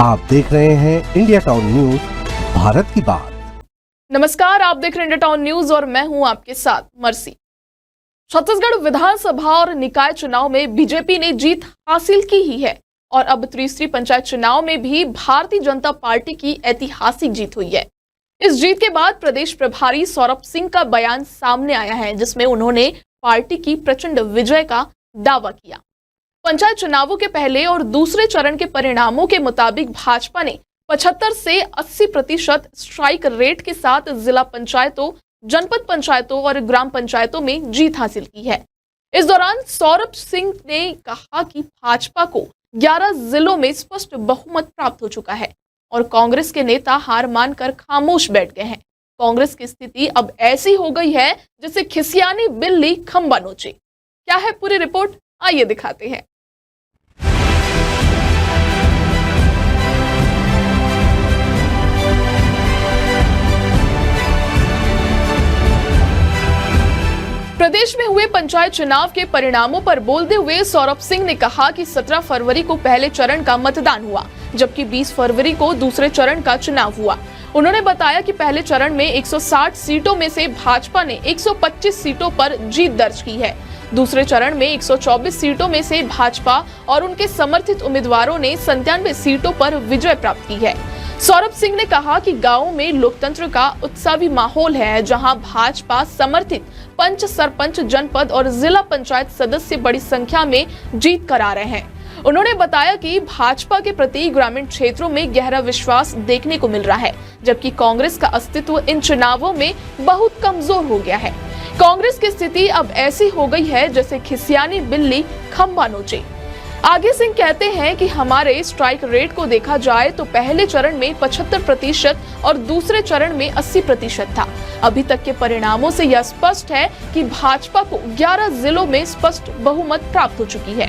आप देख रहे हैं इंडिया टाउन न्यूज, भारत की बात। नमस्कार, आप देख रहे हैं इंडिया टाउन न्यूज और मैं हूं आपके साथ मर्सी। छत्तीसगढ़ विधानसभा और निकाय चुनाव में बीजेपी ने जीत हासिल की ही है और अब त्रिस्तरीय पंचायत चुनाव में भी भारतीय जनता पार्टी की ऐतिहासिक जीत हुई है। इस जीत के बाद प्रदेश प्रभारी सौरभ सिंह का बयान सामने आया है, जिसमें उन्होंने पार्टी की प्रचंड विजय का दावा किया। पंचायत चुनावों के पहले और दूसरे चरण के परिणामों के मुताबिक भाजपा ने 75 से 80% स्ट्राइक रेट के साथ जिला पंचायतों, जनपद पंचायतों और ग्राम पंचायतों में जीत हासिल की है। इस दौरान सौरभ सिंह ने कहा कि भाजपा को 11 जिलों में स्पष्ट बहुमत प्राप्त हो चुका है और कांग्रेस के नेता हार मानकर खामोश बैठ गए हैं। कांग्रेस की स्थिति अब ऐसी हो गई है जैसे खिसियानी बिल्ली खंबा नोचे। क्या है पूरी रिपोर्ट, आइए दिखाते हैं। प्रदेश में हुए पंचायत चुनाव के परिणामों पर बोलते हुए सौरभ सिंह ने कहा कि 17 फरवरी को पहले चरण का मतदान हुआ, जबकि 20 फरवरी को दूसरे चरण का चुनाव हुआ। उन्होंने बताया कि पहले चरण में 160 सीटों में से भाजपा ने 125 सीटों पर जीत दर्ज की है। दूसरे चरण में 124 सीटों में से भाजपा और उनके समर्थित उम्मीदवारों ने 97 सीटों पर विजय प्राप्त की है। सौरभ सिंह ने कहा कि गांवों में लोकतंत्र का उत्साही माहौल है, जहां भाजपा समर्थित पंच, सरपंच, जनपद और जिला पंचायत सदस्य बड़ी संख्या में जीत करा रहे हैं। उन्होंने बताया कि भाजपा के प्रति ग्रामीण क्षेत्रों में गहरा विश्वास देखने को मिल रहा है, जबकि कांग्रेस का अस्तित्व इन चुनावों में बहुत कमजोर हो गया है। कांग्रेस की स्थिति अब ऐसी हो गई है जैसे खिसियानी बिल्ली खंबा नोचे। आगे सिंह कहते हैं कि हमारे स्ट्राइक रेट को देखा जाए तो पहले चरण में 75% और दूसरे चरण में 80% था। अभी तक के परिणामों से यह स्पष्ट है कि भाजपा को 11 जिलों में स्पष्ट बहुमत प्राप्त हो चुकी है।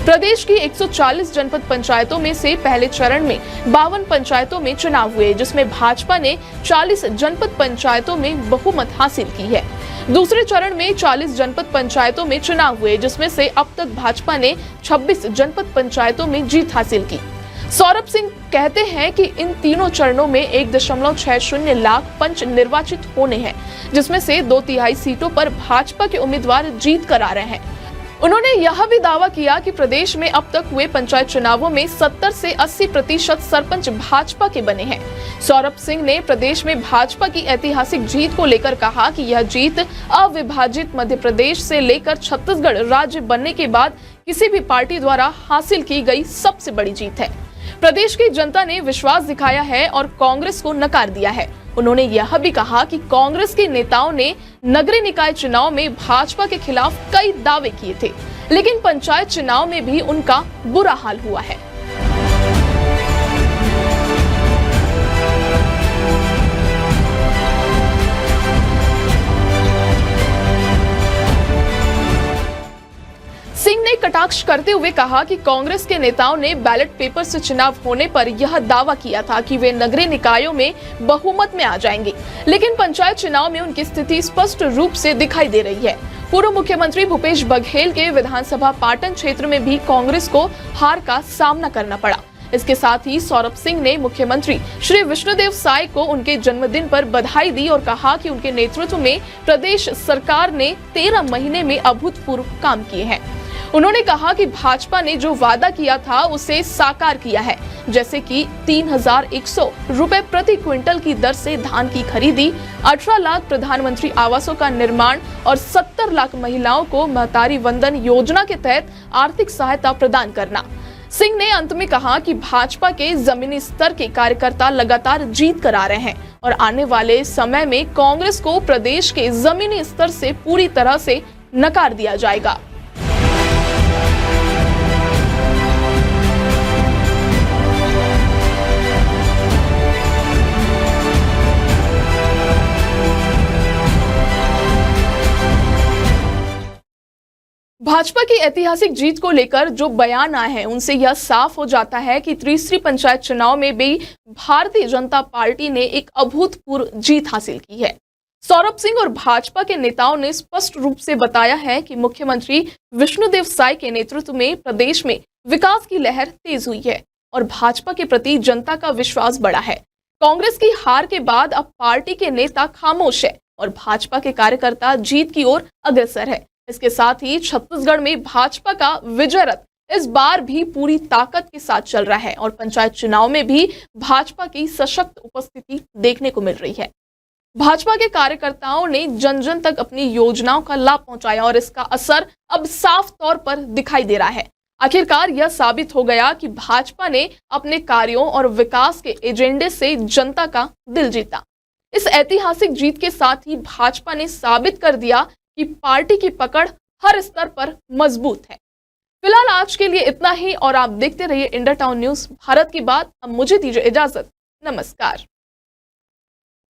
प्रदेश की 140 जनपद पंचायतों में से पहले चरण में 52 पंचायतों में चुनाव हुए, जिसमें भाजपा ने 40 जनपद पंचायतों में बहुमत हासिल की है। दूसरे चरण में 40 जनपद पंचायतों में चुनाव हुए, जिसमें से अब तक भाजपा ने 26 जनपद पंचायतों में जीत हासिल की। सौरभ सिंह कहते हैं कि इन तीनों चरणों में 1.60 लाख पंच निर्वाचित होने हैं, जिसमें से 2/3 सीटों पर भाजपा के उम्मीदवार जीत करा रहे हैं। उन्होंने यह भी दावा किया कि प्रदेश में अब तक हुए पंचायत चुनावों में 70 से 80% सरपंच भाजपा के बने हैं। सौरभ सिंह ने प्रदेश में भाजपा की ऐतिहासिक जीत को लेकर कहा कि यह जीत अविभाजित मध्य प्रदेश से लेकर छत्तीसगढ़ राज्य बनने के बाद किसी भी पार्टी द्वारा हासिल की गई सबसे बड़ी जीत है। प्रदेश की जनता ने विश्वास दिखाया है और कांग्रेस को नकार दिया है। उन्होंने यह भी कहा कि कांग्रेस के नेताओं ने नगरीय निकाय चुनाव में भाजपा के खिलाफ कई दावे किए थे, लेकिन पंचायत चुनाव में भी उनका बुरा हाल हुआ है। सिंह ने कटाक्ष करते हुए कहा कि कांग्रेस के नेताओं ने बैलेट पेपर से चुनाव होने पर यह दावा किया था कि वे नगरीय निकायों में बहुमत में आ जाएंगे, लेकिन पंचायत चुनाव में उनकी स्थिति स्पष्ट रूप से दिखाई दे रही है। पूर्व मुख्यमंत्री भूपेश बघेल के विधानसभा पाटन क्षेत्र में भी कांग्रेस को हार का सामना करना पड़ा। इसके साथ ही सौरभ सिंह ने मुख्यमंत्री श्री विष्णुदेव साय को उनके जन्मदिन पर बधाई दी और कहा कि उनके नेतृत्व में प्रदेश सरकार ने 13 महीने में अभूतपूर्व काम किए हैं। उन्होंने कहा कि भाजपा ने जो वादा किया था उसे साकार किया है, जैसे कि 3100 रुपए प्रति क्विंटल की दर से धान की खरीदी, 18 लाख प्रधानमंत्री आवासों का निर्माण और 70 लाख महिलाओं को महतारी वंदन योजना के तहत आर्थिक सहायता प्रदान करना। सिंह ने अंत में कहा कि भाजपा के जमीनी स्तर के कार्यकर्ता लगातार जीत करा रहे हैं और आने वाले समय में कांग्रेस को प्रदेश के जमीनी स्तर से पूरी तरह से नकार दिया जाएगा। भाजपा की ऐतिहासिक जीत को लेकर जो बयान आए हैं, उनसे यह साफ हो जाता है कि त्रिस्तरीय पंचायत चुनाव में भी भारतीय जनता पार्टी ने एक अभूतपूर्व जीत हासिल की है। सौरभ सिंह और भाजपा के नेताओं ने स्पष्ट रूप से बताया है कि मुख्यमंत्री विष्णुदेव साय के नेतृत्व में प्रदेश में विकास की लहर तेज हुई है। और भाजपा के प्रति जनता का विश्वास बढ़ा है। कांग्रेस की हार के बाद अब पार्टी के नेता खामोश है और भाजपा के कार्यकर्ता जीत की ओर अग्रसर है। इसके साथ ही छत्तीसगढ़ में भाजपा का विजय रथ इस बार भी पूरी ताकत के साथ चल रहा है और पंचायत चुनाव में भी भाजपा की सशक्त उपस्थिति देखने को मिल रही है। भाजपा के कार्यकर्ताओं ने जन जन तक अपनी योजनाओं का लाभ पहुंचाया और इसका असर अब साफ तौर पर दिखाई दे रहा है। आखिरकार यह साबित हो गया कि भाजपा ने अपने कार्यों और विकास के एजेंडे से जनता का दिल जीता। इस ऐतिहासिक जीत के साथ ही भाजपा ने साबित कर दिया कि पार्टी की पकड़ हर स्तर पर मजबूत है। फिलहाल आज के लिए इतना ही और आप देखते रहिए इंडिया टाउन न्यूज भारत की बात। अब मुझे दीजिए इजाजत। नमस्कार।